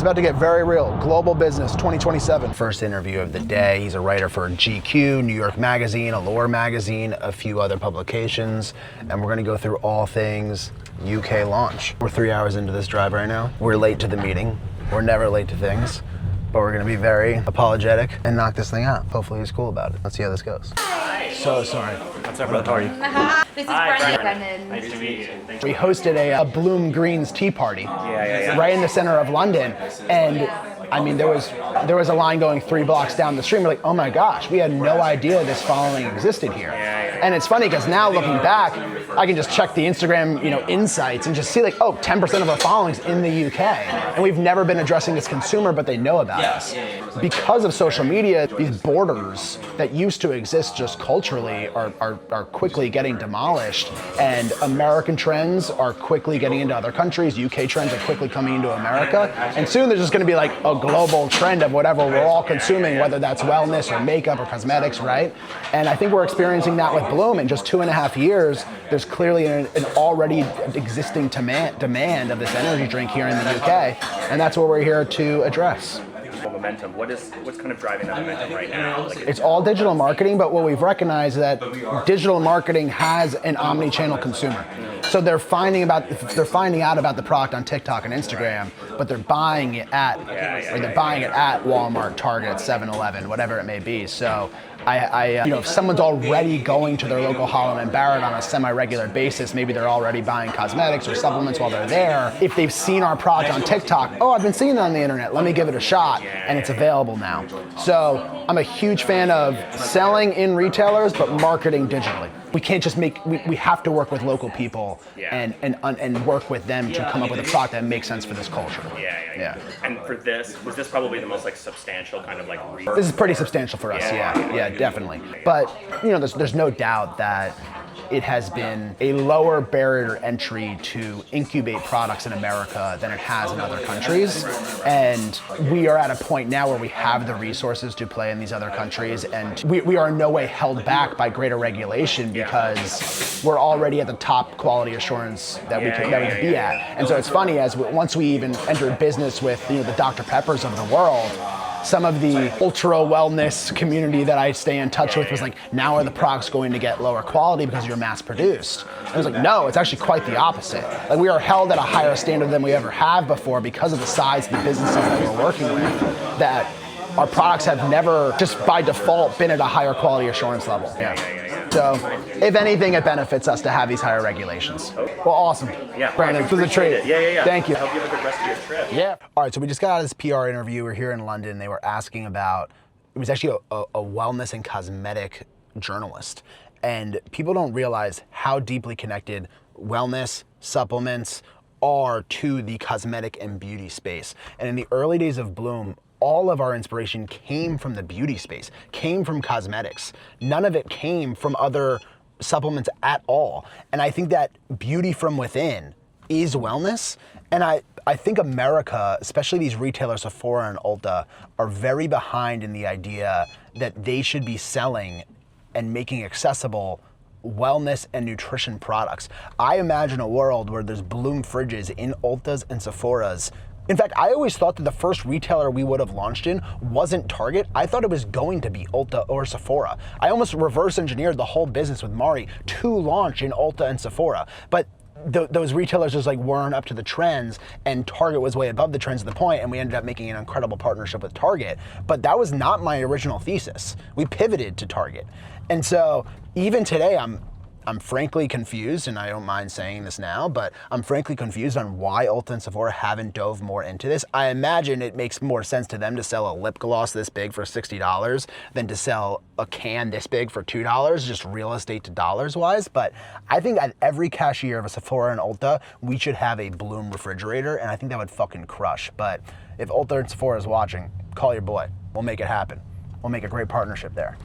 about to get very real. Global Business 2027. First interview of the day. He's a writer for GQ, New York Magazine, Allure Magazine, a few other publications, and we're gonna go through all things UK launch. We're 3 hours into this drive right now. We're late to the meeting. We're never late to things, but we're gonna be very apologetic and knock this thing out. Hopefully he's cool about it. Let's see how this goes. So sorry. What's up, brother? How are you? This is Hi, Brendan. Nice to meet you. Thanks. We hosted a Bloom Greens tea party Yeah. right in the center of London, and I mean there was a line going 3 blocks down the street. We're like, oh my gosh, we had no idea this following existed here. And it's funny because now looking back, I can just check the Instagram, insights and just see like, oh, 10% of our following's in the UK, and we've never been addressing this consumer, but they know about us. Because of social media, these borders that used to exist just culturally are quickly getting demolished, and American trends are quickly getting into other countries. UK trends are quickly coming into America, and soon there's just going to be like a global trend of whatever we're all consuming, whether that's wellness or makeup or cosmetics, right? And I think we're experiencing that with Bloom. In just 2.5 years, there's clearly an already existing demand of this energy drink here in the UK, and that's what we're here to address. Momentum. What's kind of driving that momentum right now? It's all digital marketing, but what we've recognized is that digital marketing has an omni-channel consumer. So they're finding out about the product on TikTok and Instagram, but they're buying it at Walmart, Target, 7-Eleven, whatever it may be. So if someone's already going to their local Holland & Barrett on a semi-regular basis, maybe they're already buying cosmetics or supplements while they're there. If they've seen our product on TikTok, oh, I've been seeing it on the internet, let me give it a shot, and it's available now. So I'm a huge fan of selling in retailers, but marketing digitally. We can't just we have to work with local people and work with them to come up with a product that makes sense for this culture. Yeah. And for this, was this probably the most substantial kind of This is pretty substantial for us, yeah, definitely. But there's no doubt that it has been a lower barrier to entry to incubate products in America than it has in other countries. And we are at a point now where we have the resources to play in these other countries, and we are in no way held back by greater regulation because we're already at the top quality assurance that we could be at. And so it's funny, once we even entered business with the Dr. Peppers of the world, some of the ultra wellness community that I stay in touch with was like, now are the products going to get lower quality because you're mass produced? And I was like, no, it's actually quite the opposite. Like, we are held at a higher standard than we ever have before because of the size of the businesses that we're working with, that our products have never, just by default, been at a higher quality assurance level. So, if anything, it benefits us to have these higher regulations. Well, awesome. Brandon, this was a treat. Yeah. Thank you. I hope you have a good rest of your trip. Yeah. All right, so we just got out of this PR interview. We're here in London. They were asking about, it was actually a wellness and cosmetic journalist. And people don't realize how deeply connected wellness, supplements are to the cosmetic and beauty space. And in the early days of Bloom, all of our inspiration came from the beauty space, came from cosmetics. None of it came from other supplements at all. And I think that beauty from within is wellness. And I think America, especially these retailers, Sephora and Ulta, are very behind in the idea that they should be selling and making accessible wellness and nutrition products. I imagine a world where there's Bloom fridges in Ultas and Sephoras. In fact, I always thought that the first retailer we would have launched in wasn't Target. I thought it was going to be Ulta or Sephora. I almost reverse engineered the whole business with Mari to launch in Ulta and Sephora. But those retailers just weren't up to the trends, and Target was way above the trends at the point, and we ended up making an incredible partnership with Target. But that was not my original thesis. We pivoted to Target. And so even today, I'm frankly confused, and I don't mind saying this now, but I'm frankly confused on why Ulta and Sephora haven't dove more into this. I imagine it makes more sense to them to sell a lip gloss this big for $60 than to sell a can this big for $2, just real estate to dollars wise. But I think at every cashier of a Sephora and Ulta, we should have a Bloom refrigerator, and I think that would fucking crush. But if Ulta and Sephora is watching, call your boy. We'll make it happen. We'll make a great partnership there.